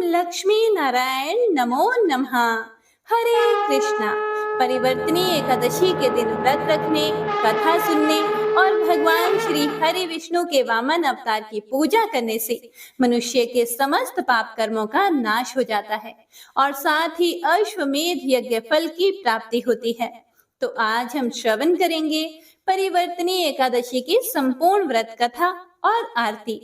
लक्ष्मी नारायण नमो नमः। हरे कृष्णा। परिवर्तनी एकादशी के दिन व्रत रखने, कथा सुनने और भगवान श्री हरि विष्णु के वामन अवतार की पूजा करने से मनुष्य के समस्त पाप कर्मों का नाश हो जाता है और साथ ही अश्वमेध यज्ञ फल की प्राप्ति होती है। तो आज हम श्रवण करेंगे परिवर्तनी एकादशी की संपूर्ण व्रत कथा और आरती।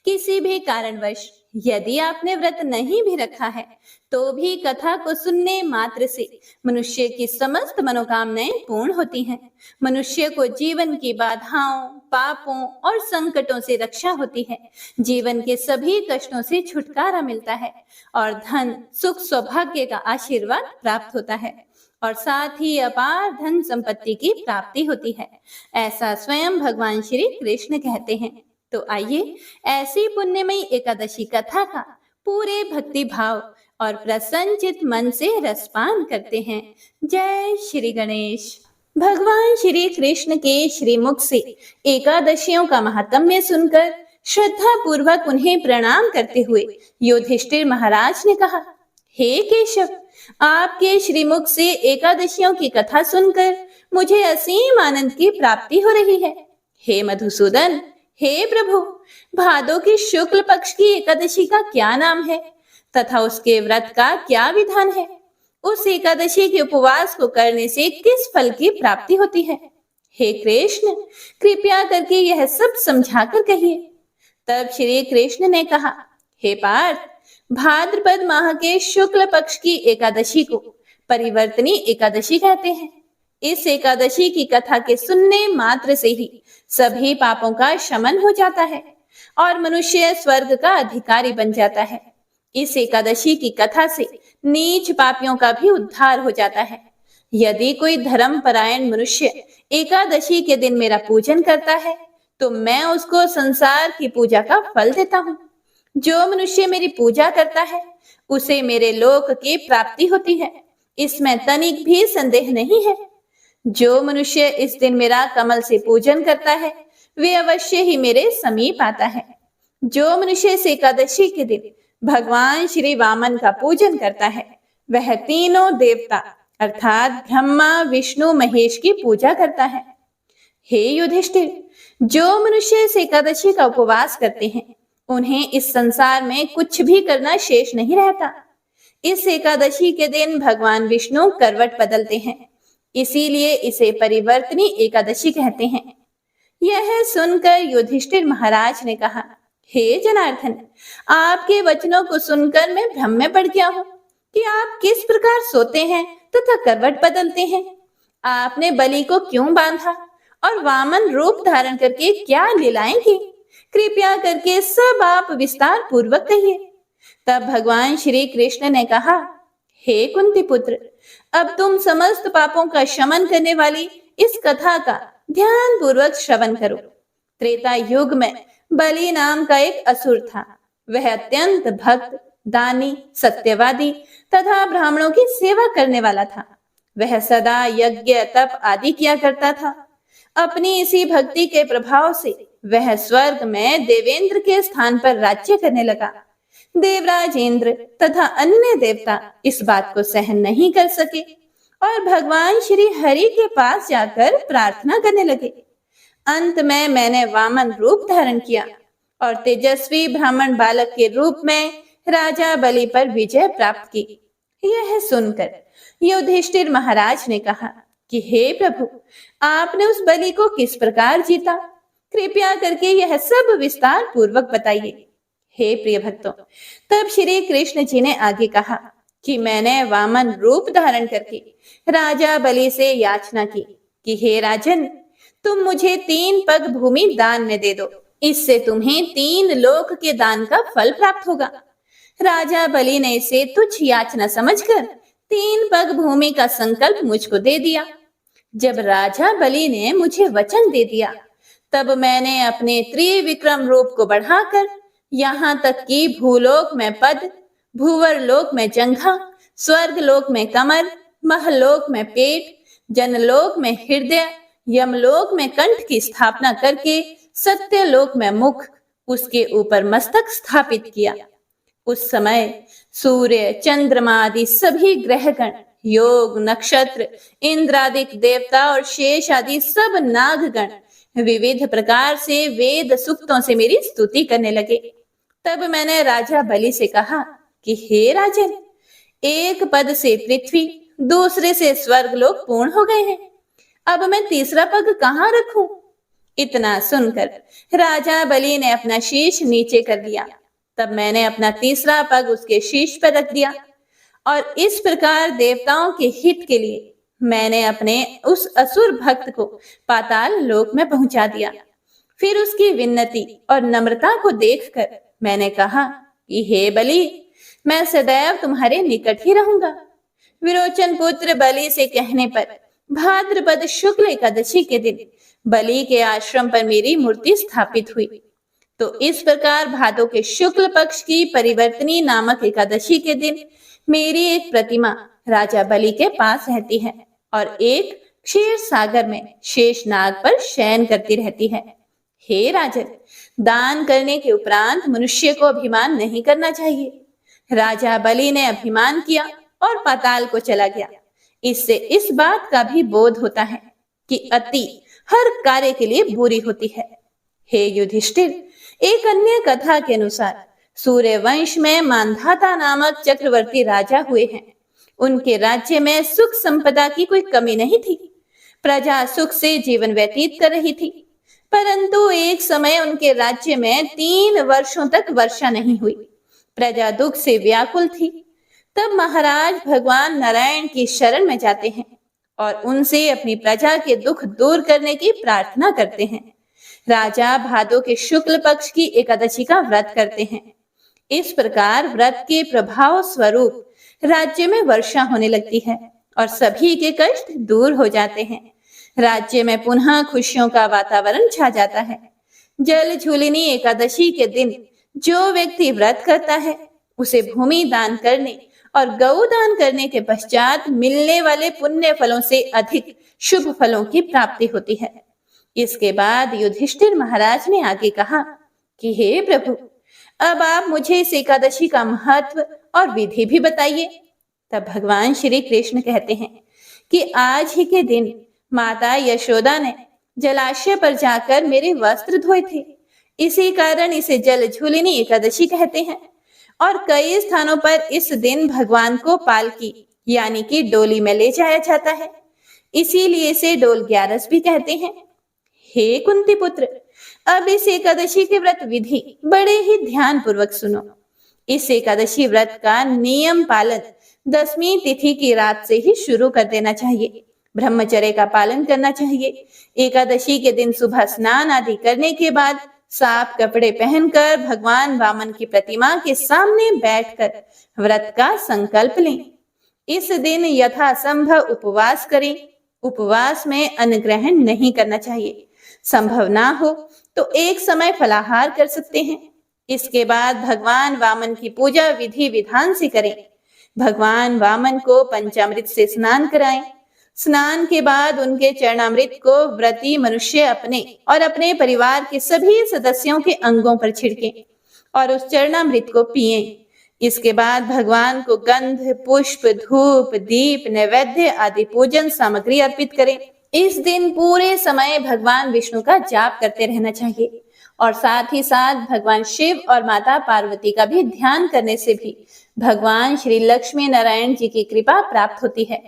किसी भी कारणवश यदि आपने व्रत नहीं भी रखा है तो भी कथा को सुनने मात्र से मनुष्य की समस्त मनोकामनाएं पूर्ण होती हैं। मनुष्य को जीवन की बाधाओं, पापों और संकटों से रक्षा होती है। जीवन के सभी कष्टों से छुटकारा मिलता है और धन, सुख, सौभाग्य का आशीर्वाद प्राप्त होता है और साथ ही अपार धन संपत्ति की प्राप्ति होती है। ऐसा स्वयं भगवान श्री कृष्ण कहते हैं। तो आइए ऐसी पुण्यमयी एकादशी कथा का पूरे भक्ति भाव और प्रसन्नचित मन से रसपान करते हैं। जय श्री गणेश। भगवान श्री कृष्ण के श्रीमुख से एकादशियों का महात्म्य सुनकर श्रद्धा पूर्वक उन्हें प्रणाम करते हुए युधिष्ठिर महाराज ने कहा, हे केशव, आपके श्रीमुख से एकादशियों की कथा सुनकर मुझे असीम आनंद की प्राप्ति हो रही है। हे मधुसूदन, हे प्रभु, भादो की शुक्ल पक्ष की एकादशी का क्या नाम है तथा उसके व्रत का क्या विधान है? उस एकादशी के उपवास को करने से किस फल की प्राप्ति होती है? हे कृष्ण, कृपया करके यह सब समझाकर कहिए। तब श्री कृष्ण ने कहा, हे पार्थ, भाद्रपद माह के शुक्ल पक्ष की एकादशी को परिवर्तनी एकादशी कहते हैं। इस एकादशी की कथा के सुनने मात्र से ही सभी पापों का शमन हो जाता है और मनुष्य स्वर्ग का अधिकारी बन जाता है। इस एकादशी की कथा से नीच पापियों का भी उद्धार हो जाता है। यदि कोई धर्मपरायण मनुष्य एकादशी के दिन मेरा पूजन करता है तो मैं उसको संसार की पूजा का फल देता हूँ। जो मनुष्य मेरी पूजा करता है उसे मेरे लोक की प्राप्ति होती है, इसमें तनिक भी संदेह नहीं है। जो मनुष्य इस दिन मेरा कमल से पूजन करता है वे अवश्य ही मेरे समीप आता है। जो मनुष्य इस एकादशी के दिन भगवान श्री वामन का पूजन करता है वह तीनों देवता अर्थात ब्रह्मा, विष्णु, महेश की पूजा करता है। हे युधिष्ठिर, जो मनुष्य इस एकादशी का उपवास करते हैं उन्हें इस संसार में कुछ भी करना शेष नहीं रहता। इस एकादशी के दिन भगवान विष्णु करवट बदलते हैं, इसीलिए इसे परिवर्तनी एकादशी कहते हैं। यह सुनकर युधिष्ठिर महाराज ने कहा, हे जनार्दन, आपके वचनों को सुनकर मैं भ्रम में पड़ गया हूँ कि आप किस प्रकार सोते हैं तथा करवट बदलते हैं। आपने बलि को क्यों बांधा और वामन रूप धारण करके क्या लीलाएं की? कृपया करके सब आप विस्तार पूर्वक कहिए। तब भगवान श्री कृष्ण ने कहा, हे कुंती पुत्र, अब तुम समस्त पापों का शमन करने वाली इस कथा का ध्यान पूर्वक श्रवण करो। त्रेता युग में बलि नाम का एक असुर था। वह अत्यंत भक्त, दानी, सत्यवादी तथा ब्राह्मणों की सेवा करने वाला था। वह सदा यज्ञ, तप आदि किया करता था। अपनी इसी भक्ति के प्रभाव से वह स्वर्ग में देवेंद्र के स्थान पर राज्य करने लगा। देवराज इंद्र तथा अन्य देवता इस बात को सहन नहीं कर सके और भगवान श्री हरि के पास जाकर प्रार्थना करने लगे। अंत में मैंने वामन रूप धारण किया और तेजस्वी ब्राह्मण बालक के रूप में राजा बलि पर विजय प्राप्त की। यह सुनकर युधिष्ठिर महाराज ने कहा कि हे प्रभु, आपने उस बलि को किस प्रकार जीता? कृपया करके यह सब विस्तार पूर्वक बताइए। हे प्रिय भक्तों, तब श्री कृष्ण जी ने आगे कहा कि मैंने वामन रूप धारण करके राजा बलि से याचना की कि हे राजन, तुम मुझे 3 पग भूमि दान में दे दो, इससे तुम्हें 3 लोक के दान का फल प्राप्त होगा। राजा बलि ने इसे तुच्छ याचना समझकर 3 पग भूमि का संकल्प मुझको दे दिया। जब राजा बलि ने मुझे वचन दे दिया तब मैंने अपने त्रिविक्रम रूप को बढ़ाकर यहाँ तक कि भूलोक में पद, भूवर लोक में जंघा, स्वर्ग लोक में कमर, महलोक में पेट, जनलोक में हृदय, यमलोक में कंठ की स्थापना करके सत्यलोक में मुख, उसके ऊपर मस्तक स्थापित किया। उस समय सूर्य, चंद्रमा आदि सभी ग्रहगण, योग, नक्षत्र, इंद्र आदि देवता और शेष आदि सब नागगण विविध प्रकार से वेद सूक्तों से मेरी स्तुति करने लगे। तब मैंने राजा बलि से कहा कि हे राजन, एक पद से पृथ्वी, दूसरे से स्वर्ग लोक पूर्ण हो गए हैं। अब मैं तीसरा पग कहाँ रखूं? इतना सुनकर राजा बलि ने अपना शीश नीचे कर दिया। तब मैंने अपना तीसरा पग उसके शीश पर रख दिया और इस प्रकार देवताओं के हित के लिए मैंने अपने उस असुर भक्त को पाताल लोक में पहुंचा दिया। फिर उसकी विन्नति और नम्रता को देखकर मैंने कहा कि हे बलि, मैं सदैव तुम्हारे निकट ही रहूंगा। विरोचन पुत्र बलि से कहने पर भाद्रपद शुक्ल एकादशी के दिन बलि के आश्रम पर मेरी मूर्ति स्थापित हुई। तो इस प्रकार भादों के शुक्ल पक्ष की परिवर्तनी नामक एकादशी के दिन मेरी एक प्रतिमा राजा बलि के पास रहती है और एक क्षीर सागर में शेष नाग पर शयन करती रहती है। हे राजन, दान करने के उपरांत मनुष्य को अभिमान नहीं करना चाहिए। राजा बलि ने अभिमान किया और पाताल को चला गया। इससे इस बात का भी बोध होता है कि अति हर कार्य के लिए बुरी होती है। हे युधिष्ठिर, एक अन्य कथा के अनुसार सूर्य वंश में मांधाता नामक चक्रवर्ती राजा हुए हैं। उनके राज्य में सुख संपदा की कोई कमी नहीं थी। प्रजा सुख से जीवन व्यतीत कर रही थी। परंतु एक समय उनके राज्य में 3 वर्षों तक वर्षा नहीं हुई। प्रजा दुख से व्याकुल थी। तब महाराज भगवान नारायण की शरण में जाते हैं और उनसे अपनी प्रजा के दुख दूर करने की प्रार्थना करते हैं। राजा भादों के शुक्ल पक्ष की एकादशी का व्रत करते हैं। इस प्रकार व्रत के प्रभाव स्वरूप राज्य में वर्षा होने लगती है और सभी के कष्ट दूर हो जाते हैं। राज्य में पुनः खुशियों का वातावरण छा जाता है। जल झूलिनी एकादशी के दिन जो व्यक्ति व्रत करता है उसे भूमि दान करने और गौ दान करने के पश्चात मिलने वाले पुण्य फलों से अधिक शुभ फलों की प्राप्ति होती है। इसके बाद युधिष्ठिर महाराज ने आगे कहा कि हे प्रभु, अब आप मुझे इस एकादशी का महत्व और विधि भी बताइए। तब भगवान श्री कृष्ण कहते हैं कि आज ही के दिन माता यशोदा ने जलाशय पर जाकर मेरे वस्त्र धोए थे। इसी कारण इसे जल झूलिनी एकादशी कहते हैं और कई स्थानों पर इस दिन भगवान को पालकी यानी कि डोली में ले जाया जाता है। इसीलिए इसे डोल ग्यारस भी कहते हैं। हे कुंती पुत्र, अब इस एकादशी के व्रत विधि बड़े ही ध्यान पूर्वक सुनो। इस एकादशी व्रत का नियम पालन 10वीं तिथि की रात से ही शुरू कर देना चाहिए। ब्रह्मचर्य का पालन करना चाहिए। एकादशी के दिन सुबह स्नान आदि करने के बाद साफ कपड़े पहनकर भगवान वामन की प्रतिमा के सामने बैठकर व्रत का संकल्प लें। इस दिन यथासंभव उपवास करें। उपवास में अन्न ग्रहण नहीं करना चाहिए। संभव ना हो तो एक समय फलाहार कर सकते हैं। इसके बाद भगवान वामन की पूजा विधि विधान से करें। भगवान वामन को पंचामृत से स्नान कराएं। स्नान के बाद उनके चरणामृत को व्रती मनुष्य अपने और अपने परिवार के सभी सदस्यों के अंगों पर छिड़कें और उस चरणामृत को पिएं। इसके बाद भगवान को गंध, पुष्प, धूप, दीप, नैवेद्य आदि पूजन सामग्री अर्पित करें। इस दिन पूरे समय भगवान विष्णु का जाप करते रहना चाहिए और साथ ही साथ भगवान शिव और माता पार्वती का भी ध्यान करने से भी भगवान श्री लक्ष्मी नारायण जी की कृपा प्राप्त होती है।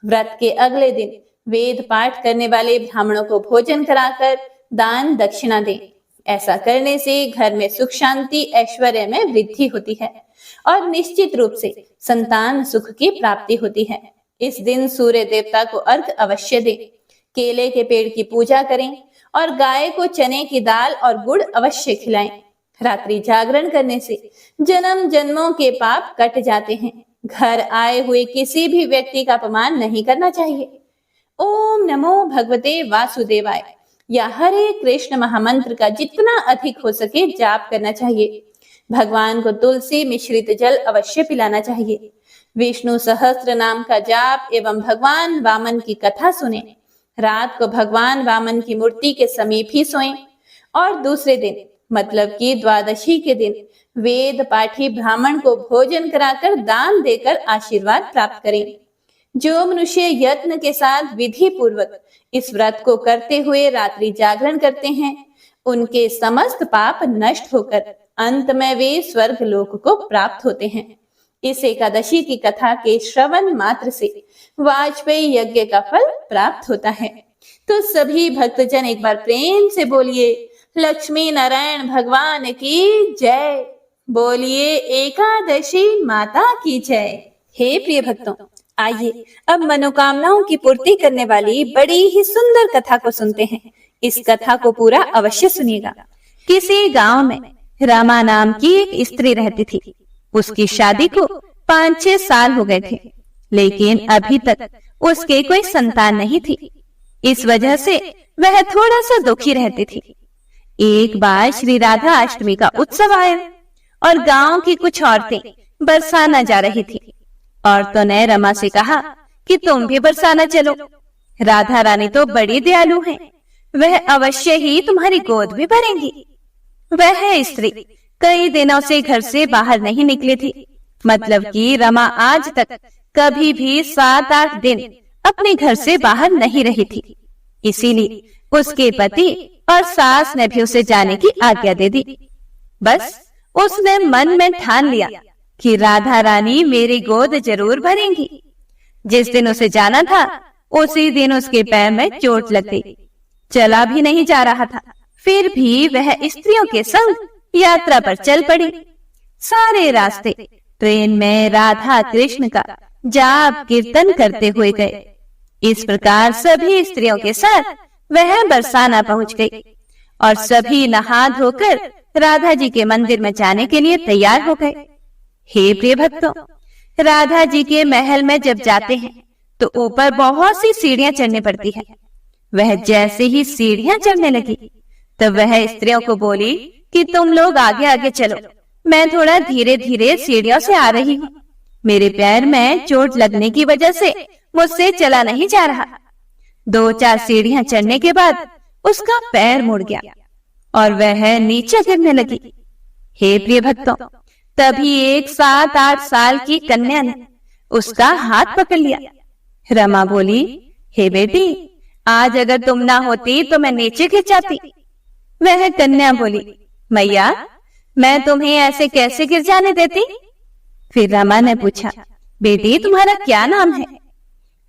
व्रत के अगले दिन वेद पाठ करने वाले ब्राह्मणों को भोजन कराकर दान दक्षिणा दें। ऐसा करने से घर में सुख शांति ऐश्वर्य में वृद्धि होती है और निश्चित रूप से संतान सुख की प्राप्ति होती है। इस दिन सूर्य देवता को अर्घ अवश्य दें। केले के पेड़ की पूजा करें और गाय को चने की दाल और गुड़ अवश्य खिलाएं। रात्रि जागरण करने से जन्म जन्मों के पाप कट जाते हैं। घर आए हुए किसी भी व्यक्ति का अपमान नहीं करना चाहिए। ओम नमो भगवते वासुदेवाय या हरे कृष्ण महामंत्र का जितना अधिक हो सके जाप करना चाहिए। भगवान को तुलसी मिश्रित जल अवश्य पिलाना चाहिए। विष्णु सहस्त्र नाम का जाप एवं भगवान वामन की कथा सुने। रात को भगवान वामन की मूर्ति के समीप ही सोएं और दूसरे दिन मतलब कि द्वादशी के दिन वेद पाठी ब्राह्मण को भोजन कराकर दान देकर आशीर्वाद प्राप्त करें। जो मनुष्य यत्न के साथ विधि पूर्वक इस व्रत को करते हुए रात्रि जागरण करते हैं, उनके समस्त पाप नष्ट होकर अंत में वे स्वर्ग लोक को प्राप्त होते हैं। इस एकादशी की कथा के श्रवण मात्र से वाजपेयी यज्ञ का फल प्राप्त होता है। तो सभी भक्तजन एक बार प्रेम से बोलिए लक्ष्मी नारायण भगवान की जय, बोलिए एकादशी माता की जय। हे प्रिय भक्तों, आइए अब मनोकामनाओं की पूर्ति करने वाली बड़ी ही सुंदर कथा को सुनते हैं। इस कथा को पूरा अवश्य सुनिएगा। किसी गांव में रमा नाम की एक स्त्री रहती थी। उसकी शादी को 5-6 साल हो गए थे, लेकिन अभी तक उसके कोई संतान नहीं थी। इस वजह से वह थोड़ा सा दुखी रहती थी। एक बार श्री राधा अष्टमी का उत्सव आया और गांव की कुछ औरतें बरसाना जा रही थी। औरतों ने रमा से कहा कि तुम भी बरसाना चलो। राधा रानी तो बड़ी दयालु हैं, वह अवश्य ही तुम्हारी गोद भी भरेंगी। वह स्त्री कई दिनों से घर से बाहर नहीं निकली थी, मतलब कि रमा आज तक कभी भी 7-8 दिन अपने घर से बाहर नहीं रही थी। इसीलिए उसके पति और सास ने भी उसे जाने की आज्ञा दे दी। बस उसने मन में ठान लिया कि राधा रानी मेरी गोद जरूर भरेंगी। जिस दिन उसे जाना था उसी दिन उसके पैर में चोट लग गई, चला भी नहीं जा रहा था। फिर भी वह स्त्रियों के संग यात्रा पर चल पड़ी। सारे रास्ते ट्रेन में राधा कृष्ण का जाप कीर्तन करते हुए गए। इस प्रकार सभी स्त्रियों के साथ वह बरसाना पहुंच गई और सभी नहा धोकर राधा जी के मंदिर में जाने के लिए तैयार हो गए। हे प्रिय भक्तों, राधा जी के महल में जब जाते हैं तो ऊपर बहुत सी सीढ़ियां चढ़नी पड़ती है। वह जैसे ही सीढ़ियां चढ़ने लगी तब वह स्त्रियों को बोली कि तुम लोग आगे आगे चलो, मैं थोड़ा धीरे धीरे सीढ़ियों से आ रही हूँ। मेरे पैर में चोट लगने की वजह से मुझसे चला नहीं जा रहा। 2-4 सीढ़ियां चढ़ने के बाद उसका पैर मुड़ गया और वह नीचे गिरने लगी। हे प्रिय भक्तों, तभी एक 7-8 साल की कन्या ने उसका हाथ पकड़ लिया। रमा बोली, हे बेटी, आज अगर तुम ना होती तो मैं नीचे गिर जाती। वह कन्या बोली, मैया, मैं तुम्हें ऐसे कैसे गिर जाने देती? फिर रमा ने पूछा, बेटी तुम्हारा क्या नाम है?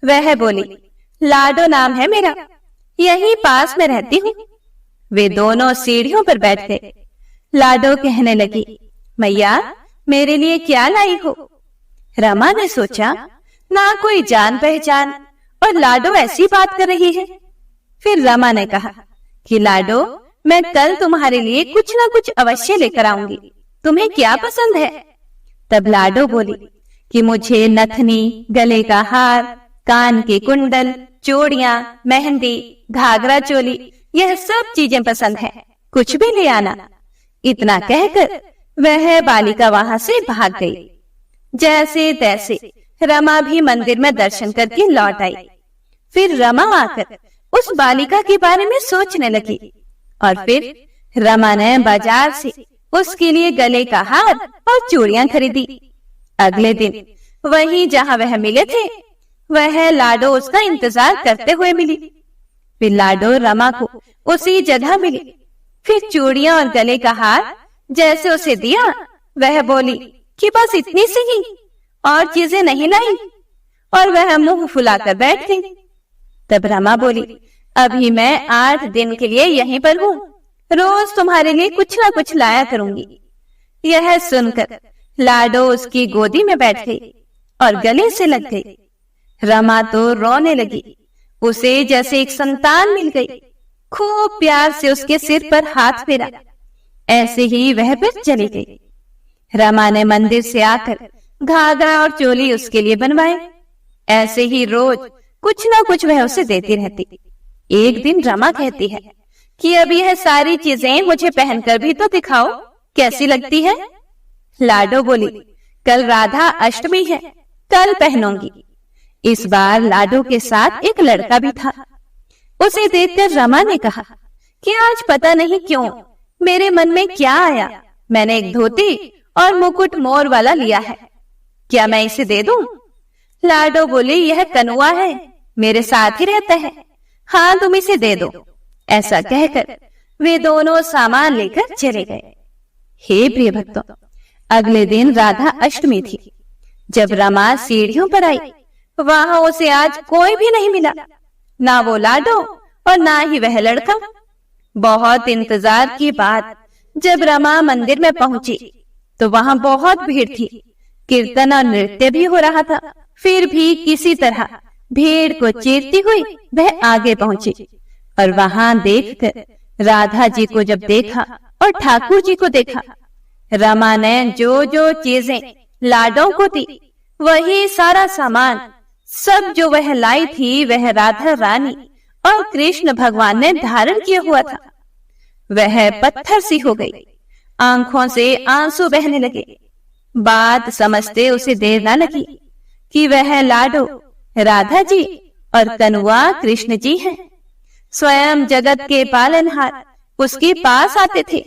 वह बोली, लाडो नाम है मेरा, यहीं पास में रहती हूँ। वे दोनों सीढ़ियों पर बैठ गए। लाडो कहने लगी, मैया मेरे लिए क्या लाई हो? रमा ने सोचा, ना कोई जान पहचान और लाडो ऐसी बात कर रही है। फिर रमा ने कहा कि लाडो, मैं कल तुम्हारे लिए कुछ ना कुछ अवश्य लेकर आऊंगी, तुम्हें क्या पसंद है? तब लाडो बोली कि मुझे नथनी, गले का हार, कान के कुंडल, चूड़ियां, मेहंदी, घाघरा चोली, यह सब चीजें पसंद है, कुछ भी ले आना। इतना कहकर वह बालिका वहां से भाग गई। जैसे तैसे रमा भी मंदिर में दर्शन करके लौट आई। फिर रमा आकर उस बालिका के बारे में सोचने लगी और फिर रमा ने बाजार से उसके लिए गले का हार और चूड़ियां खरीदी। अगले दिन वहीं जहां वह मिले थे, वह लाडो उसका इंतजार करते हुए मिली। फिर लाडो रमा को उसी जगह मिली। फिर चूड़ियां और गले का हार जैसे उसे दिया, वह बोली कि बस इतनी सी ही, और चीजें नहीं लाई, और वह मुंह फुलाकर बैठ गई। तब रमा बोली, अभी मैं 8 दिन के लिए यहीं पर हूँ, रोज तुम्हारे लिए कुछ ना कुछ लाया करूंगी। यह सुनकर लाडो उसकी गोदी में बैठ गई और गले से लग गई। रमा तो रोने लगी, उसे जैसे एक संतान मिल गई। खूब प्यार से उसके सिर पर हाथ फेरा। ऐसे ही वह फिर चली गई। रमा ने मंदिर से आकर घाघरा और चोली उसके लिए बनवाए। ऐसे ही रोज कुछ ना कुछ वह उसे देती रहती। एक दिन रमा कहती है कि अब यह सारी चीजें मुझे पहनकर भी तो दिखाओ, कैसी लगती है? लाडो बोली, कल राधा अष्टमी है, कल पहनूंगी। इस बार लाडो के साथ एक लड़का भी था। उसे देखकर रमा ने कहा कि आज पता नहीं क्यों मेरे मन में क्या आया, मैंने एक धोती और मुकुट मोर वाला लिया है, क्या मैं इसे दे दूं? लाडो बोली, यह कनुआ है, मेरे साथ ही रहता है, हाँ तुम इसे दे दो। ऐसा कहकर वे दोनों सामान लेकर चले गए। हे प्रिय भक्तों, अगले दिन राधा अष्टमी थी। जब रमा सीढ़ियों पर आई, वहां उसे आज कोई भी नहीं मिला, ना वो लाडो और ना ही वह लड़का। बहुत इंतजार के बाद जब रमा मंदिर में पहुंची तो वहां बहुत भीड़ थी, कीर्तन और नृत्य भी हो रहा था। फिर भी किसी तरह भीड़ को चीरती हुई वह आगे पहुंची और वहां देखकर राधा जी को जब देखा और ठाकुर जी को देखा, रमा ने जो जो चीजें लाडो को दी, वही सारा सामान सब जो वह लाई थी वह राधा रानी और कृष्ण भगवान ने धारण किया हुआ था। वह पत्थर सी हो गई, आंखों से आंसू बहने लगे। बात समझते उसे देर न लगी कि वह लाडो राधा जी और कनुआ कृष्ण जी हैं। स्वयं जगत के पालनहार उसके पास आते थे।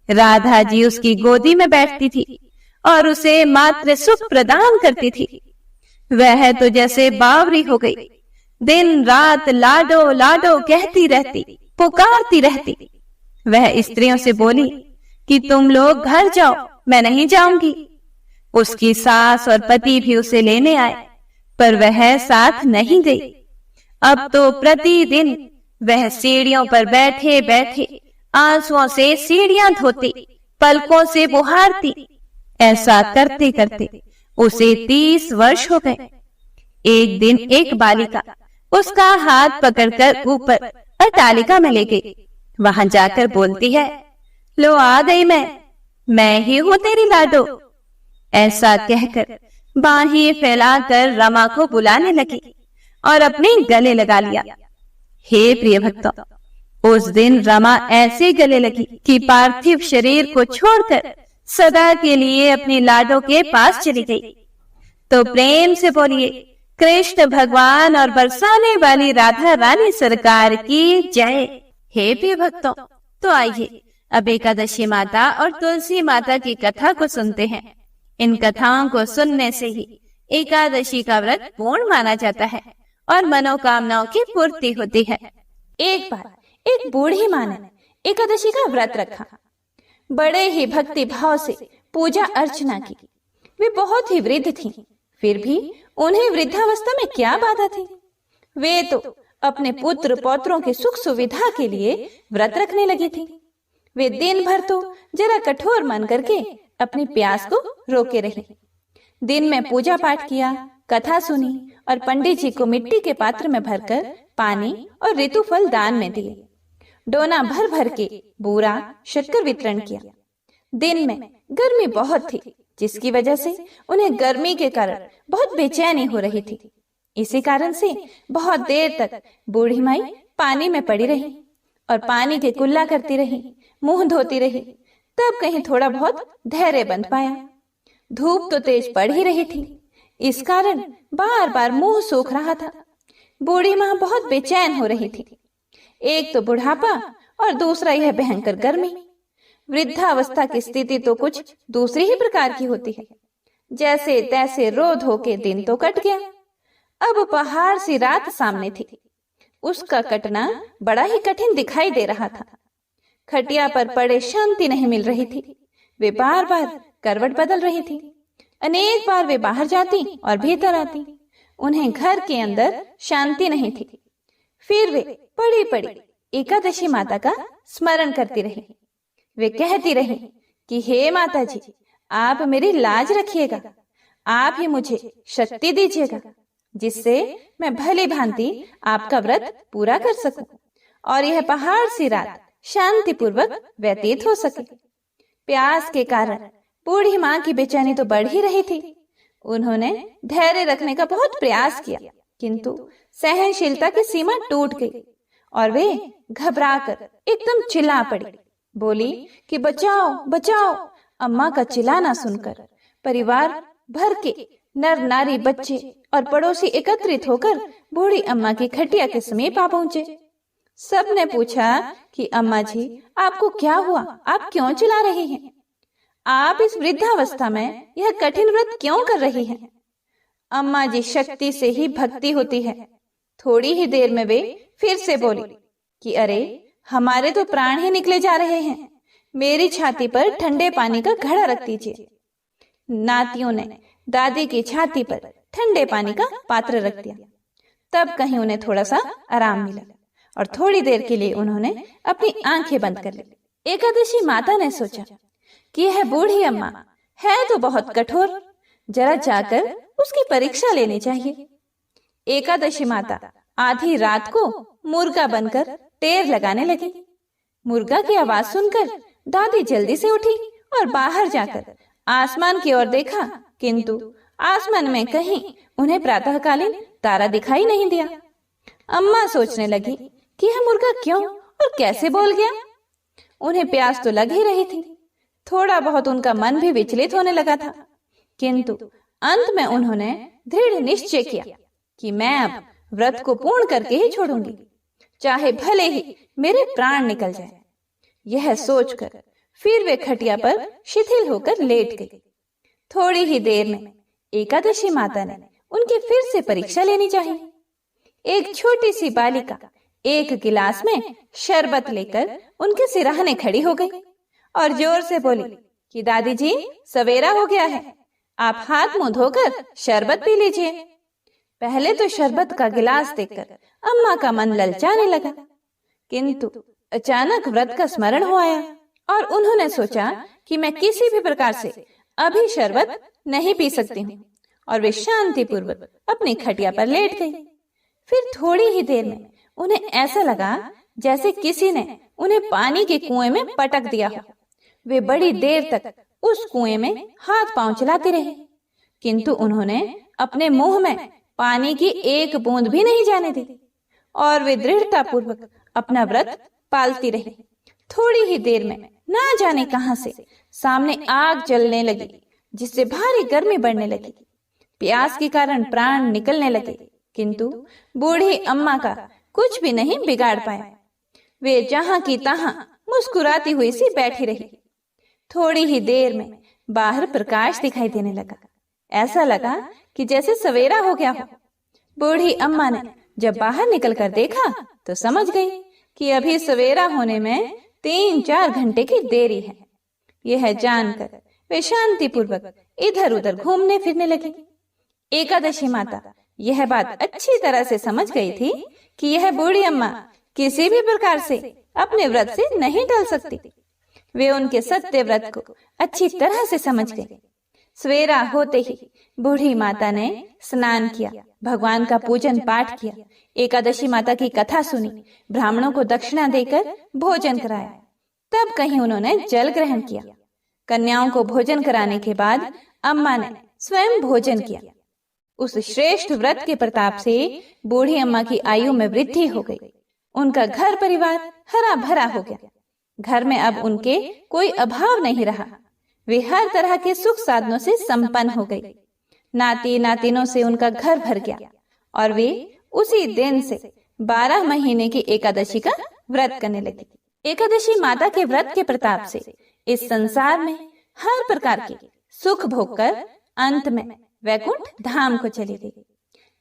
राधा जी उसकी गोदी में बैठती थी और उसे मात्र सुख प्रदान करती थी। वह तो जैसे बावरी हो गई, दिन रात लाडो लाडो कहती रहती, पुकारती रहती। वह स्त्रियों से बोली कि तुम लोग घर जाओ, मैं नहीं जाऊंगी। उसकी सास और पति भी उसे लेने आए, पर वह साथ नहीं गई। अब तो प्रतिदिन वह सीढ़ियों पर बैठे बैठे आंसुओं से सीढ़ियां धोती, पलकों से बुहारती। ऐसा करते करते उसे 30 वर्ष हो गए। एक दिन एक बालिका उसका हाथ पकड़कर ऊपर अट्टालिका में ले गई। वहां जाकर बोलती है, लो आ गई मैं ही हूं तेरी लाडो। ऐसा कहकर बाहें फैलाकर रमा को बुलाने लगी और अपने गले लगा लिया। हे प्रिय भक्तों, उस दिन रमा ऐसे गले लगी कि पार्थिव शरीर को छोड़कर सदा के लिए अपनी लाडो के पास चली गई। तो प्रेम से बोलिए, कृष्ण भगवान और बरसाने वाली राधा रानी सरकार की जय। हे प्रिय भक्तों, तो आइए अब एकादशी माता और तुलसी माता की कथा को सुनते हैं। इन कथाओं को सुनने से ही एकादशी का व्रत पूर्ण माना जाता है और मनोकामनाओं की पूर्ति होती है। एक बार एक बूढ़ी माँ ने एकादशी का व्रत रखा। बड़े ही भक्ति भाव से पूजा अर्चना की। वे बहुत ही वृद्ध थीं, फिर भी उन्हें वृद्धावस्था में क्या बाधा थी। वे तो अपने पुत्र पौत्रों की सुख सुविधा के लिए व्रत रखने लगी थी। वे दिन भर तो जरा कठोर मन करके अपनी प्यास को रोके रही। दिन में पूजा पाठ किया, कथा सुनी और पंडित जी को मिट्टी के पात्र में भरकर पानी और ऋतु फल दान में दिए। डोना भर भर के बूरा शक्कर वितरण किया। दिन में गर्मी बहुत थी, जिसकी वजह से उन्हें गर्मी के कारण बहुत बेचैनी हो रही थी। इसी कारण से बहुत देर तक बूढ़ी माई पानी में पड़ी रही और पानी के कुल्ला करती रही, मुंह धोती रही। तब कहीं थोड़ा बहुत धैर्य बंध पाया। धूप तो तेज पड़ ही रही थी, इस कारण बार बार मुंह सूख रहा था। बूढ़ी माँ बहुत बेचैन हो रही थी। एक तो बुढ़ापा और दूसरा यह भयंकर गर्मी। वृद्धावस्था की स्थिति तो कुछ दूसरी ही प्रकार की होती है। जैसे तैसे रो धो के दिन तो कट गया। अब पहाड़ सी रात सामने थी। उसका कटना बड़ा ही कठिन दिखाई दे रहा था। खटिया पर पड़े शांति नहीं मिल रही थी। वे बार बार करवट बदल रही थी। अनेक बार वे बाहर जाती और भीतर आती। उन्हें घर के अंदर शांति नहीं थी। फिर वे पड़ी पड़ी एकादशी माता का स्मरण करती रही। वे कहती रही कि हे माता जी, आप मेरी लाज रखिएगा, आप ही मुझे शक्ति दीजिएगा, जिससे मैं भली भांति आपका व्रत पूरा कर सकूं और यह पहाड़ सी रात शांति पूर्वक व्यतीत हो सके। प्यास के कारण बूढ़ी माँ की बेचैनी तो बढ़ ही रही थी। उन्होंने धैर्य रखने का बहुत प्रयास किया, किंतु सहनशीलता की सीमा टूट गई और वे घबराकर एकदम चिल्ला पड़ी। बोली कि बचाओ बचाओ। अम्मा का चिल्लाना सुनकर परिवार भर के नर नारी, बच्चे और पड़ोसी एकत्रित होकर बूढ़ी अम्मा की खटिया के समीप आ पहुंचे। सब ने पूछा कि अम्मा जी, आपको क्या हुआ? आप क्यों चिल्ला रही हैं? आप इस वृद्धावस्था में यह कठिन व्रत क्यों कर रही हैं? अम्मा जी, शक्ति से ही भक्ति होती है। थोड़ी ही देर में वे फिर से बोली कि अरे, हमारे तो प्राण ही निकले जा रहे हैं। मेरी छाती पर ठंडे पानी का घड़ा रख दीजिए। नातियों ने दादी की छाती पर ठंडे पानी का पात्र रख दिया। तब कहीं उन्हें थोड़ा सा आराम मिला और थोड़ी देर के लिए उन्होंने अपनी आंखें बंद कर ली। एकादशी माता ने सोचा कि यह बूढ़ी अम्मा है तो बहुत कठोर, जरा जाकर उसकी परीक्षा लेनी चाहिए। एकादशी माता आधी रात को मुर्गा बनकर टेर लगाने लगी। मुर्गा की आवाज सुनकर दादी जल्दी से उठी और बाहर जाकर आसमान की ओर देखा, किंतु आसमान में कहीं उन्हें प्रातःकालीन तारा दिखाई नहीं दिया। अम्मा सोचने लगी कि यह मुर्गा क्यों और कैसे बोल गया। उन्हें प्यास तो लग ही रही थी। थोड़ा बहुत उनका मन भी विचलित होने लगा था, किंतु अंत में उन्होंने दृढ़ निश्चय किया कि मैं अब व्रत को पूर्ण करके ही छोड़ूंगी, चाहे भले ही मेरे प्राण निकल जाए। यह सोचकर फिर वे खटिया पर शिथिल होकर लेट गई। थोड़ी ही देर में एकादशी माता ने उनकी फिर से परीक्षा लेनी चाहिए। एक छोटी सी बालिका एक गिलास में शरबत लेकर उनके सिरहाने खड़ी हो गई और जोर से बोली कि दादी जी, सवेरा हो गया है, आप हाथ मुंह धोकर शरबत पी लीजिए। पहले तो शरबत का गिलास देखकर अम्मा का मन ललचाने लगा, किंतु अचानक व्रत का स्मरण हो आया और उन्होंने सोचा कि मैं किसी भी प्रकार से अभी शरबत नहीं पी सकती हूँ, और वे शांति पूर्वक अपनी खटिया पर लेट गई। फिर थोड़ी ही देर में उन्हें ऐसा लगा जैसे किसी ने उन्हें पानी के कुएं में पटक दिया हो। वे बड़ी देर तक उस कुएं में हाथ पांव चलाते रहे, किंतु उन्होंने अपने मुंह में पानी की एक बूंद भी नहीं जाने दी और वे दृढ़ता पूर्वक अपना व्रत पालती रही। थोड़ी ही देर में ना जाने कहां से सामने आग जलने लगी, जिससे भारी गर्मी बढ़ने लगी। प्यास के कारण प्राण निकलने लगे, किंतु बूढ़ी अम्मा का कुछ भी नहीं बिगाड़ पाया। वे जहां की तहां मुस्कुराती हुई सी बैठी रही। थोड़ी ही देर में बाहर प्रकाश दिखाई देने लगा। ऐसा लगा कि जैसे सवेरा हो गया हो। बूढ़ी अम्मा ने जब बाहर निकलकर देखा तो समझ गई कि अभी सवेरा होने में 3-4 घंटे की देरी है। यह जानकर वे शांति पूर्वक इधर उधर घूमने फिरने लगी। एकादशी माता यह बात अच्छी तरह से समझ गई थी कि यह बूढ़ी अम्मा किसी भी प्रकार से अपने व्रत से नहीं टल सकती। वे उनके सत्य व्रत को अच्छी तरह से समझ गई। सवेरा होते ही बूढ़ी माता ने स्नान किया, भगवान का पूजन पाठ किया, एकादशी माता की कथा सुनी, ब्राह्मणों को दक्षिणा देकर भोजन कराया। तब कहीं उन्होंने जल ग्रहण किया। कन्याओं को भोजन कराने के बाद अम्मा ने स्वयं भोजन किया। उस श्रेष्ठ व्रत के प्रताप से बूढ़ी अम्मा की आयु में वृद्धि हो गई। उनका घर परिवार हरा भरा हो गया। घर में अब उनके कोई अभाव नहीं रहा। वे हर तरह के सुख साधनों से संपन्न हो गई। नाती नातिनों से उनका घर भर गया और वे उसी दिन से 12 महीने की एकादशी का व्रत करने लगी। एकादशी माता के व्रत के प्रताप से इस संसार में हर प्रकार के सुख भोगकर अंत में वैकुंठ धाम को चली गई।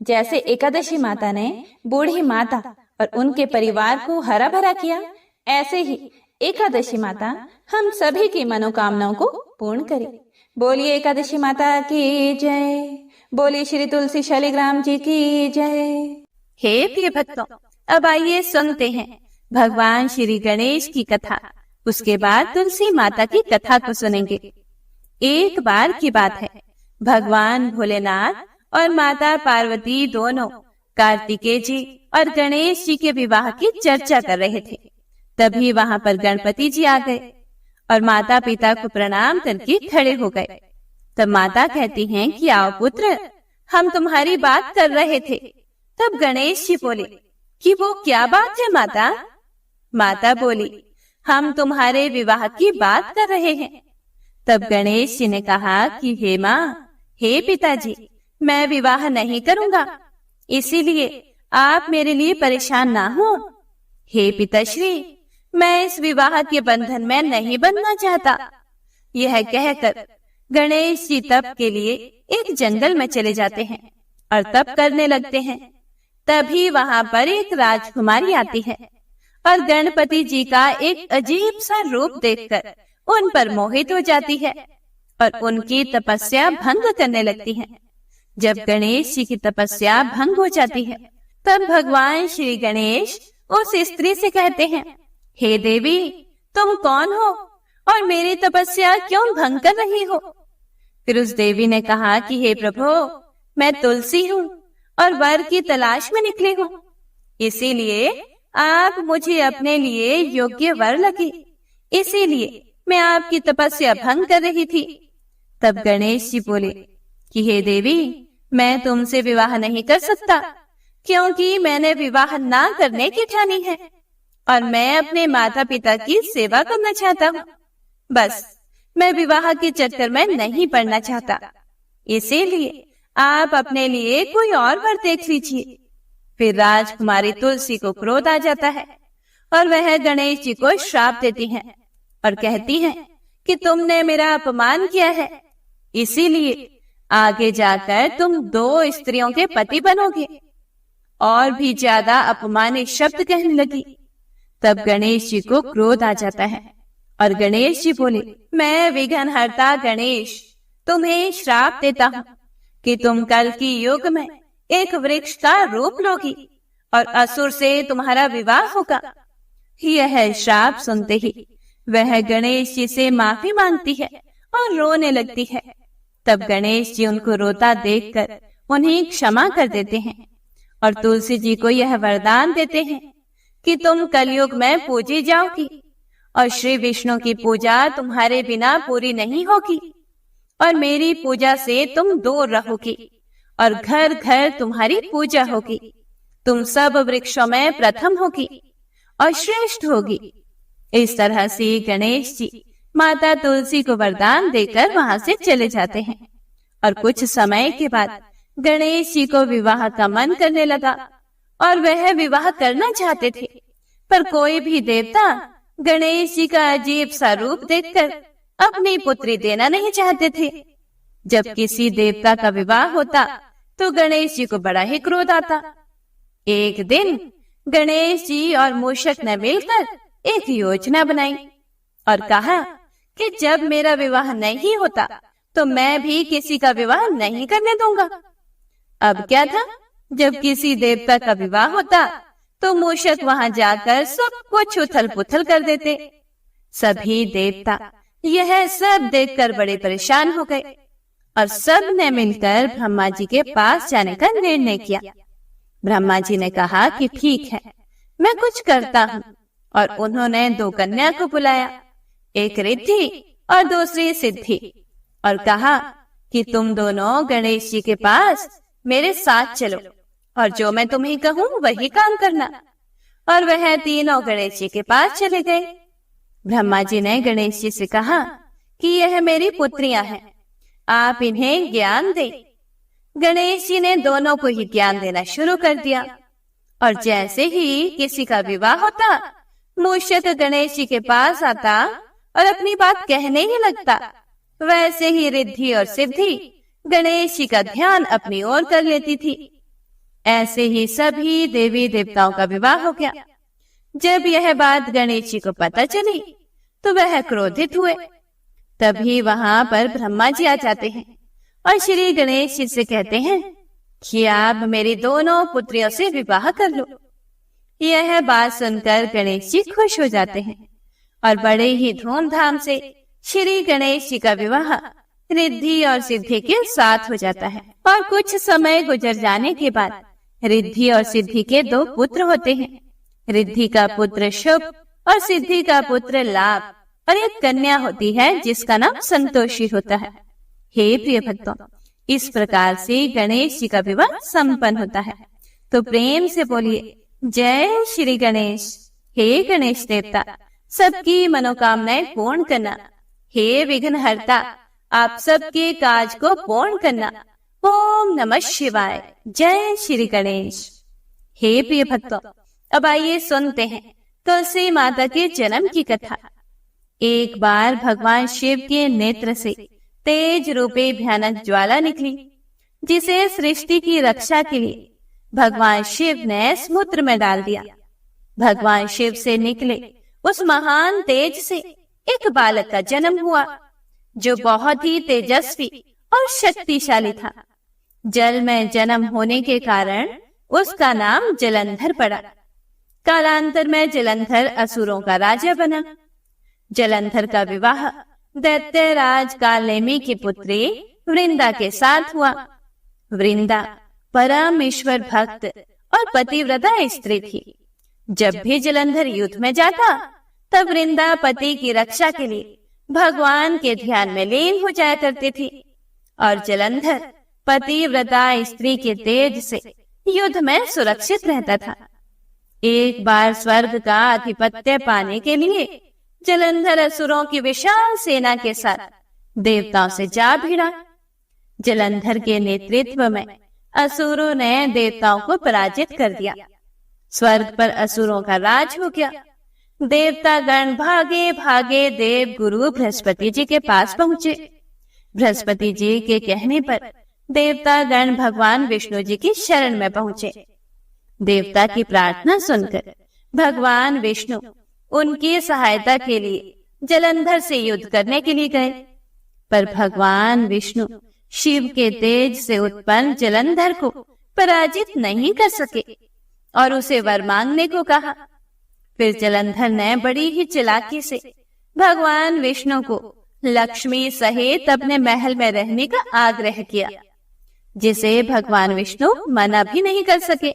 जैसे एकादशी माता ने बूढ़ी माता और उनके परिवार को हरा भरा किया, ऐसे ही एकादशी माता हम सभी की मनोकामनाओं को पूर्ण करे। बोलिए एकादशी माता की जय। बोलिए श्री तुलसी शालिग्राम जी की जय। हे प्रिय भक्तों, अब आइए सुनते हैं भगवान श्री गणेश की कथा। उसके बाद तुलसी माता की कथा को सुनेंगे। एक बार की बात है, भगवान भोलेनाथ और माता पार्वती दोनों कार्तिकेय जी और गणेश जी के विवाह की चर्चा कर रहे थे। तभी वहां पर गणपति जी आ गए और माता पिता को प्रणाम करके खड़े हो गए। तब माता कहती हैं कि आओ पुत्र, हम तुम्हारी बात कर रहे थे। तब गणेश जी बोले कि वो क्या बात है माता? माता बोली, हम तुम्हारे विवाह की बात कर रहे हैं। तब गणेश जी ने कहा कि हे माँ, हे पिताजी, मैं विवाह नहीं करूंगा, इसीलिए आप मेरे लिए परेशान ना हो। हे पिताश्री, मैं इस विवाह के बंधन में नहीं बंधना चाहता। यह कहकर गणेश जी तप के लिए एक जंगल में चले जाते हैं और तप करने लगते हैं। तभी वहां पर एक राजकुमारी आती है और गणपति जी का एक अजीब सा रूप देखकर उन पर मोहित हो जाती है और उनकी तपस्या भंग करने लगती है। जब गणेश जी की तपस्या भंग हो जाती है, तब भगवान श्री गणेश उस स्त्री से कहते हैं, हे देवी, तुम कौन हो और मेरी तपस्या क्यों भंग कर रही हो? फिर उस देवी ने कहा कि हे प्रभु, मैं तुलसी हूँ और वर की तलाश में निकली हूँ, इसीलिए आप मुझे अपने लिए योग्य वर लगे, इसीलिए मैं आपकी तपस्या भंग कर रही थी। तब गणेश जी बोले कि हे देवी, मैं तुमसे विवाह नहीं कर सकता, क्योंकि मैंने विवाह ना करने की ठानी है और मैं अपने माता पिता की सेवा करना चाहता हूँ। बस मैं विवाह के चक्कर में नहीं पड़ना चाहता, इसीलिए आप अपने लिए कोई और वर देख लीजिए। फिर राजकुमारी तुलसी को क्रोध आ जाता है और वह गणेश जी को श्राप देती है और कहती है कि तुमने मेरा अपमान किया है, इसीलिए आगे जाकर तुम 2 स्त्रियों के पति बनोगे। और भी ज्यादा अपमानित शब्द कहने लगी। तब गणेश जी को क्रोध आ जाता है और गणेश जी बोले, मैं विघ्नहर्ता गणेश तुम्हें श्राप देता हूँ कि तुम कल की युग में एक वृक्ष का रूप लोगी और असुर से तुम्हारा विवाह होगा। यह श्राप सुनते ही वह गणेश जी से माफी मांगती है और रोने लगती है। तब गणेश जी उनको रोता देखकर उन्हें क्षमा कर देते हैं और तुलसी जी को यह वरदान देते हैं कि तुम कलयुग में पूजी जाओगी और श्री विष्णु की पूजा तुम्हारे बिना पूरी नहीं होगी और मेरी पूजा से तुम दूर रहोगी और घर घर तुम्हारी पूजा होगी। तुम सब वृक्षों में प्रथम होगी और श्रेष्ठ होगी। इस तरह से गणेश जी माता तुलसी को वरदान देकर वहां से चले जाते हैं और कुछ समय के बाद गणेश जी को विवाह का मन करने लगा और वह विवाह करना चाहते थे, पर कोई भी देवता गणेश जी का अजीब सा रूप देखकर अपनी पुत्री देना नहीं चाहते थे। जब किसी देवता का विवाह होता तो गणेश जी को बड़ा ही क्रोध आता। एक दिन गणेश जी और मूषक ने मिलकर एक योजना बनाई और कहा कि जब मेरा विवाह नहीं होता तो मैं भी किसी का विवाह नहीं करने दूंगा। अब क्या था, जब किसी देवता का विवाह होता तो मूषक वहां जाकर सब कुछ उथल पुथल कर देते। सभी देवता यह सब देखकर बड़े परेशान हो गए और सब ने मिलकर ब्रह्मा जी के पास जाने का निर्णय किया। ब्रह्मा जी ने कहा कि ठीक है, मैं कुछ करता हूँ, और उन्होंने 2 कन्या को बुलाया, एक रिद्धि और दूसरी सिद्धि, और कहा कि तुम दोनों गणेश जी के पास मेरे साथ चलो और जो मैं तुम्हें कहूँ वही काम करना। और वह तीनों गणेश जी के पास चले गए। ब्रह्मा जी ने गणेश जी से कहा कि यह मेरी पुत्रियां हैं, आप इन्हें ज्ञान दें। गणेश जी ने दोनों को ही ज्ञान देना शुरू कर दिया और जैसे ही किसी का विवाह होता, मूषक गणेश जी के पास आता और अपनी बात कहने ही लगता। वैसे ही रिद्धि और सिद्धि गणेश जी का ध्यान अपनी ओर कर लेती थी। ऐसे ही सभी देवी देवताओं का विवाह हो गया। जब यह बात गणेश जी को पता चली तो वह क्रोधित हुए। तभी वहां पर ब्रह्मा जी आ जाते हैं और श्री गणेश जी से कहते हैं कि आप मेरी दोनों पुत्रियों से विवाह कर लो। यह बात सुनकर गणेश जी खुश हो जाते हैं और बड़े ही धूमधाम से श्री गणेश जी का विवाह रिद्धि और सिद्धि के साथ हो जाता है। और कुछ समय गुजर जाने के बाद रिद्धि और सिद्धि के 2 पुत्र होते हैं। रिद्धि का पुत्र शुभ और सिद्धि का पुत्र लाभ, और एक कन्या होती है जिसका नाम संतोषी होता है। हे प्रिय भक्तों, इस प्रकार से गणेश जी का विवाह संपन्न होता है। तो प्रेम से बोलिए जय श्री गणेश। हे गणेश देवता, सबकी मनोकामनाएं पूर्ण करना। हे विघ्नहर्ता, आप सबके काज को पूर्ण करना। ओम नमः शिवाय। जय श्री गणेश। हे प्रिय भक्तों, अब आइए सुनते हैं तुलसी माता के जन्म की कथा। एक बार भगवान शिव के नेत्र से तेज रूपी भयानक ज्वाला निकली, जिसे सृष्टि की रक्षा के लिए भगवान शिव ने समुद्र में डाल दिया। भगवान शिव से निकले उस महान तेज से एक बालक का जन्म हुआ, जो बहुत ही तेजस्वी और शक्तिशाली था। जल में जन्म होने के कारण उसका नाम जलंधर पड़ा। कालांतर में जलंधर असुरों का राजा बना। जलंधर का विवाह दैत्यराज कालनेमी की पुत्री वृंदा के साथ हुआ। वृंदा परम ईश्वर भक्त और पतिव्रता स्त्री थी। जब भी जलंधर युद्ध में जाता, तब वृंदा पति की रक्षा के लिए भगवान के ध्यान में लीन हो जाया करती थी, और जलंधर पतिव्रता स्त्री के तेज से युद्ध में सुरक्षित रहता था। एक बार स्वर्ग का आधिपत्य पाने के लिए जलंधर असुरों की विशाल सेना के साथ देवताओं से जा भिड़ा। जलंधर के नेतृत्व में असुरों ने देवताओं को पराजित कर दिया। स्वर्ग पर असुरों का राज हो गया। देवता गण भागे भागे देव गुरु बृहस्पति जी के पास पहुंचे। बृहस्पति जी के कहने पर देवता गण भगवान विष्णु जी की शरण में पहुंचे। देवता की प्रार्थना सुनकर भगवान विष्णु उनकी सहायता के लिए जलंधर से युद्ध करने के लिए गए, पर भगवान विष्णु शिव के तेज से उत्पन्न जलंधर को पराजित नहीं कर सके और उसे वर मांगने को कहा। फिर जलंधर ने बड़ी ही चालाकी से भगवान विष्णु को लक्ष्मी सहित अपने महल में रहने का आग्रह किया, जिसे भगवान विष्णु मना भी नहीं कर सके।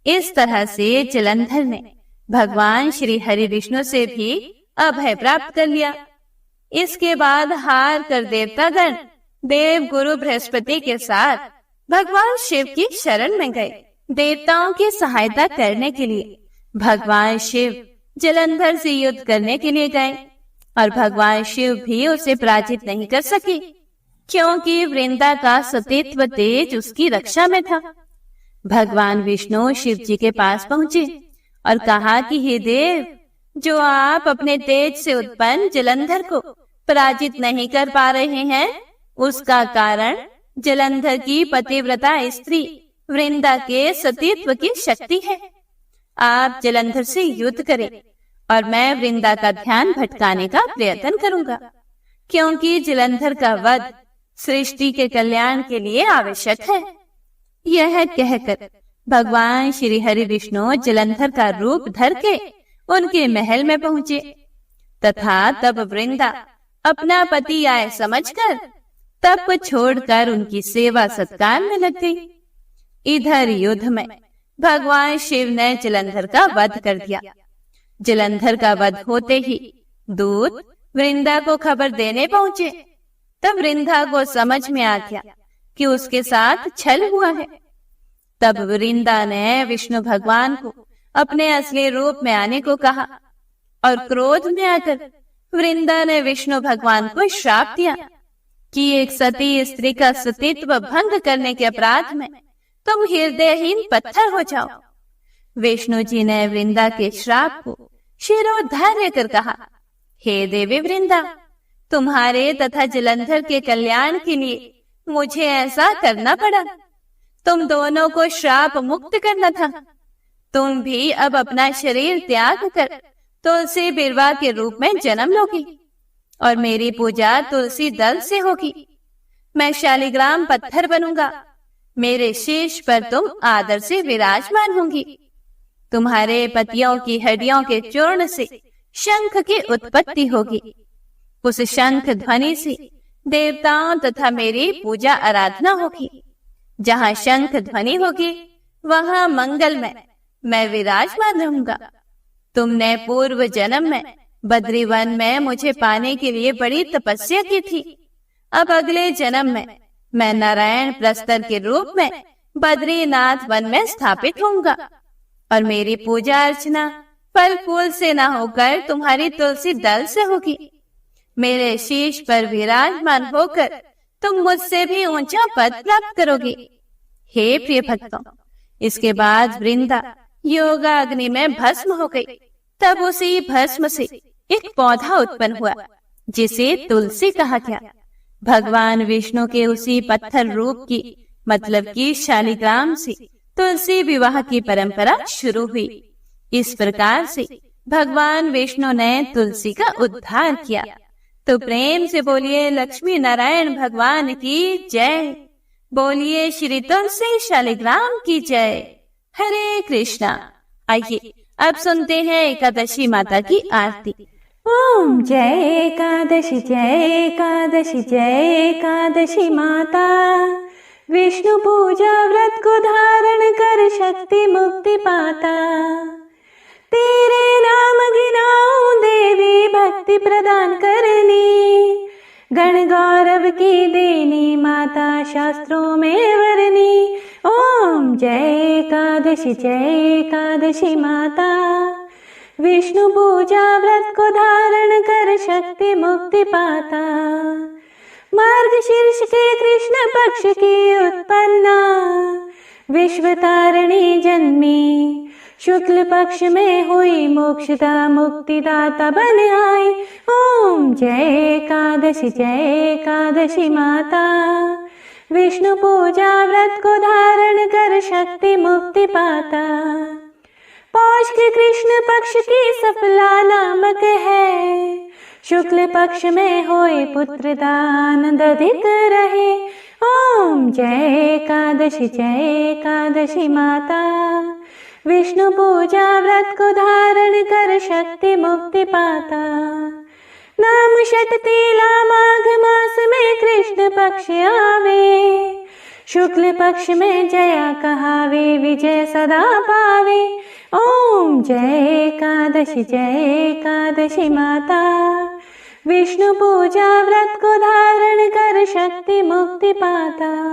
इस तरह से जलंधर ने भगवान श्री हरि विष्णु से भी अभय प्राप्त कर लिया। इसके बाद हार कर देवतागण देव गुरु बृहस्पति के साथ भगवान शिव की शरण में गए। देवताओं की सहायता करने के लिए भगवान शिव जलंधर से युद्ध करने के लिए गए, और भगवान शिव भी उसे पराजित नहीं कर सके, क्योंकि वृंदा का सतीत्व तेज उसकी रक्षा में था। भगवान विष्णु शिव जी के पास पहुंचे और कहा कि हे देव, जो आप अपने तेज से उत्पन्न जलंधर को पराजित नहीं कर पा रहे हैं, उसका कारण जलंधर की पतिव्रता स्त्री वृंदा के सतीत्व की शक्ति है। आप जलंधर से युद्ध करें और मैं वृंदा का ध्यान भटकाने का प्रयत्न करूंगा, क्योंकि जलंधर का वध सृष्टि के कल्याण के लिए आवश्यक है। यह कहकर भगवान श्री हरि विष्णु जलंधर का रूप धर के उनके महल में पहुंचे, तथा तब वृंदा अपना पति आए समझकर तप छोड़कर उनकी सेवा सत्कार में लग गई। इधर युद्ध में भगवान शिव ने जलंधर का वध कर दिया। जलंधर का वध होते ही दूत वृंदा को खबर देने पहुंचे। तब वृंदा को समझ में आ गया कि उसके साथ छल हुआ है। तब वृंदा ने विष्णु भगवान को अपने असली रूप में आने को कहा, और क्रोध में आकर वृंदा ने विष्णु भगवान को श्राप दिया कि एक सती स्त्री का सतीत्व भंग करने के अपराध में तुम हृदयहीन पत्थर हो जाओ। विष्णु जी ने वृंदा के श्राप को शिरोधार्य कर कहा, हे देवी वृंदा, तुम्हारे तथा जलंधर के कल्याण के लिए मुझे ऐसा करना पड़ा। तुम दोनों को श्राप मुक्त करना था। तुम भी अब अपना शरीर त्याग कर तुलसी बिरवा के रूप में जन्म लोगी, और मेरी पूजा तुलसी दल से होगी। मैं शालिग्राम पत्थर बनूंगा। मेरे शीश पर तुम आदर से विराजमान होंगी। तुम्हारे पतियों की हड्डियों के चूर्ण से शंख की उत्पत्ति होगी। उस शंख ध्वनि से देवताओं तथा मेरी पूजा आराधना होगी। जहाँ शंख ध्वनि होगी, वहाँ मंगल में मैं विराजमान रहूंगा। तुमने पूर्व जन्म में बद्रीवन में मुझे पाने के लिए बड़ी तपस्या की थी। अब अगले जन्म में मैं नारायण प्रस्तर के रूप में बद्रीनाथ वन में स्थापित होऊंगा, और मेरी पूजा अर्चना फल फूल से न होकर तुम्हारी तुलसी दल से होगी। मेरे शीश पर विराजमान होकर तुम मुझसे भी ऊंचा पद प्राप्त करोगे। हे प्रिय भक्तों, इसके बाद वृंदा योगाग्नि में भस्म हो गई। तब उसी भस्म से एक पौधा उत्पन्न हुआ जिसे तुलसी कहा गया। भगवान विष्णु के उसी पत्थर रूप की मतलब कि शालिग्राम से तुलसी विवाह की परंपरा शुरू हुई। इस प्रकार से भगवान विष्णु ने तुलसी का उद्धार किया। तो प्रेम से बोलिए लक्ष्मी नारायण भगवान की जय। बोलिए श्री तुलसी शालिग्राम की जय। हरे कृष्णा। आइए अब सुनते हैं एकादशी माता की आरती। ओम जय एकादशी जय एकादशी जय एकादशी माता। विष्णु पूजा व्रत को धारण कर शक्ति मुक्ति पाता। तेरे नाम गिनाऊं देवी भक्ति प्रदान करनी। गण गौरव की देनी माता शास्त्रों में वरनी। ओम जय एकादशी माता। विष्णु पूजा व्रत को धारण कर शक्ति मुक्ति पाता। मार्गशीर्ष के कृष्ण पक्ष की उत्पन्ना। विश्व तारिणी जन्मी। शुक्ल पक्ष में हुई मोक्षदा मुक्तिदाता बन आई। ओम जय एकादशी माता। विष्णु पूजा व्रत को धारण कर शक्ति मुक्ति पाता। पौष के कृष्ण पक्ष की सफला नामक है। शुक्ल पक्ष में होए पुत्रदा आनंद अधिक रहे। ओम जय एकादशी माता। विष्णु पूजा व्रत को धारण कर शक्ति मुक्ति पाता। नाम षटतीला माघ मास में कृष्ण पक्ष आवे। शुक्ल पक्ष में जया कहावे विजय सदा पावे। ओम जय एकादशी माता। विष्णु पूजा व्रत को धारण कर शक्ति मुक्ति पाता।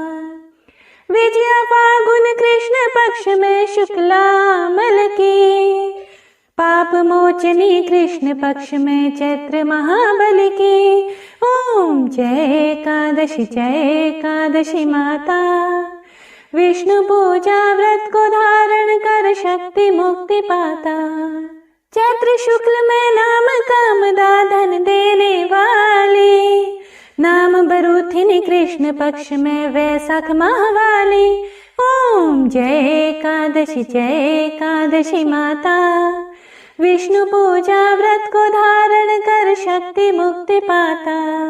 विजया फागुन कृष्ण पक्ष में शुक्लामल की। पाप मोचनी कृष्ण पक्ष में चैत्र महाबल की। ओम जय एकादशी माता। विष्णु पूजा व्रत को धारण कर शक्ति मुक्ति पाता। चैत्र शुक्ल में नाम कामदा धन देने वाली। नाम बरूथिनी कृष्ण पक्ष में वैशाख माह वाली। ओम जय एकादशी माता। विष्णु पूजा व्रत को धारण कर शक्ति मुक्ति पाता।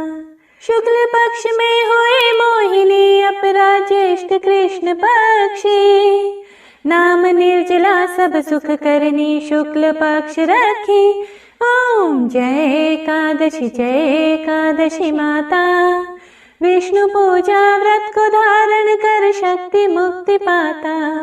शुक्ल पक्ष में हुए मोहिनी अपरा ज्येष्ठ कृष्ण पक्षी। नाम निर्जला सब सुख करनी शुक्ल पक्ष रखी। ओम जय एकादशी माता। विष्णु पूजा व्रत को धारण कर शक्ति मुक्ति पाता।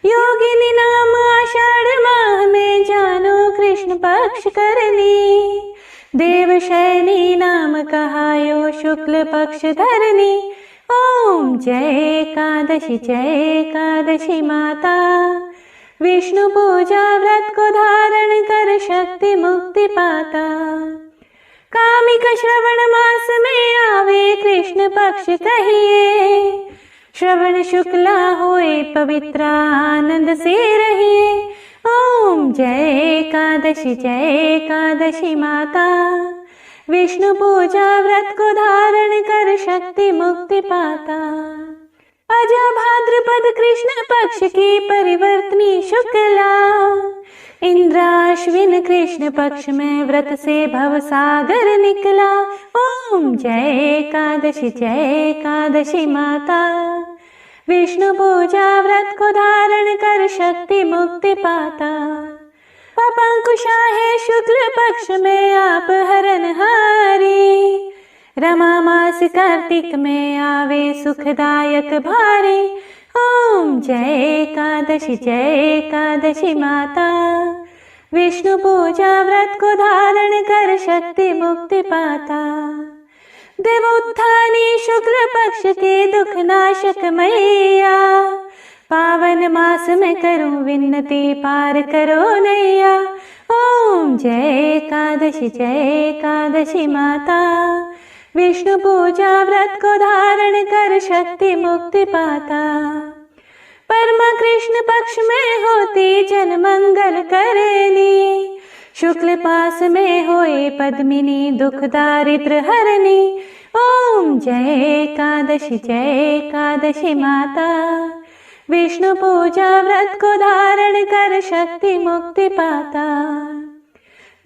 योगिनी नाम आषाढ़ माह में जानो कृष्ण पक्ष करनी। देवशयनी नाम कहायो शुक्ल पक्ष धरनी। ओम जय एकादशी माता। विष्णु पूजा व्रत को धारण कर शक्ति मुक्ति पाता। कामिक श्रवण मास में आवे कृष्ण पक्ष कहिए। श्रवण शुक्ला होए पवित्र आनंद से रहिए। ओम जय एकादशी माता। विष्णु पूजा व्रत को धारण कर शक्ति मुक्ति पाता। अजा भाद्रपद कृष्ण पक्ष की परिवर्तनी शुक्ला। इंद्राश्विन कृष्ण पक्ष में व्रत से भव सागर निकला। ओम जय एकादशी माता। विष्णु पूजा व्रत को धारण कर शक्ति मुक्ति पाता। पपंकुशा है शुक्ल पक्ष में आप हरनहारी। रमा मास कार्तिक में आवे सुखदायक भारी। ओम जय एकादशी माता। विष्णु पूजा व्रत को धारण कर शक्ति मुक्ति पाता। देवोत्थानी शुक्ल पक्ष के दुख नाशक मैया। पावन मास में करूं विन्नति पार करो नैया। ओम जय एकादशी माता। विष्णु पूजा व्रत को धारण कर शक्ति मुक्ति पाता। परमा कृष्ण पक्ष में होती जन मंगल करनी, शुक्ल पास में होए पद्मिनी दुख दारिद्र हरनी। ओम जय एकादशी माता, विष्णु पूजा व्रत को धारण कर शक्ति मुक्ति पाता।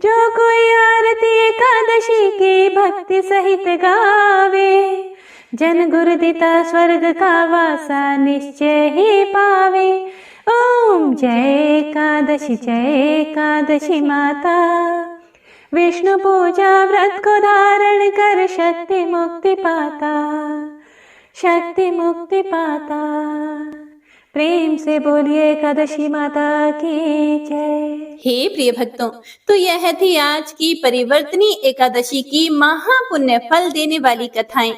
जो कोई आरती एकादशी की भक्ति सहित गावे, जन गुरुदिता स्वर्ग का वासा निश्चय ही पावे। ओम जय एकादशी माता, विष्णु पूजा व्रत को धारण कर शक्ति मुक्ति पाता, शक्ति मुक्ति पाता। प्रेम से बोलिए एकादशी माता की जय। हे प्रिय भक्तों, तो यह थी आज की परिवर्तनी एकादशी की महापुण्य फल देने वाली कथाएं।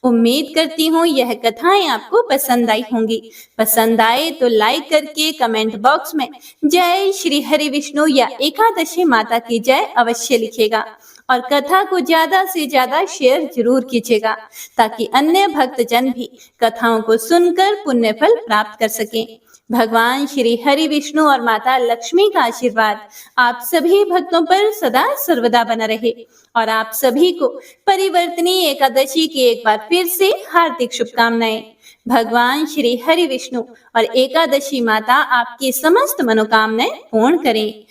उम्मीद करती हूँ यह कथाएं आपको पसंद आई होंगी। पसंद आए तो लाइक करके कमेंट बॉक्स में जय श्री हरि विष्णु या एकादशी माता की जय अवश्य लिखेगा और कथा को ज्यादा से ज्यादा शेयर जरूर कीजिएगा, ताकि अन्य भक्तजन भी कथाओं को सुनकर पुण्य फल प्राप्त कर सकें। भगवान श्री हरि विष्णु और माता लक्ष्मी का आशीर्वाद आप सभी भक्तों पर सदा सर्वदा बना रहे और आप सभी को परिवर्तनी एकादशी की एक बार फिर से हार्दिक शुभकामनाएं। भगवान श्री हरि विष्णु और एकादशी माता आपकी समस्त मनोकामनाएं पूर्ण करें।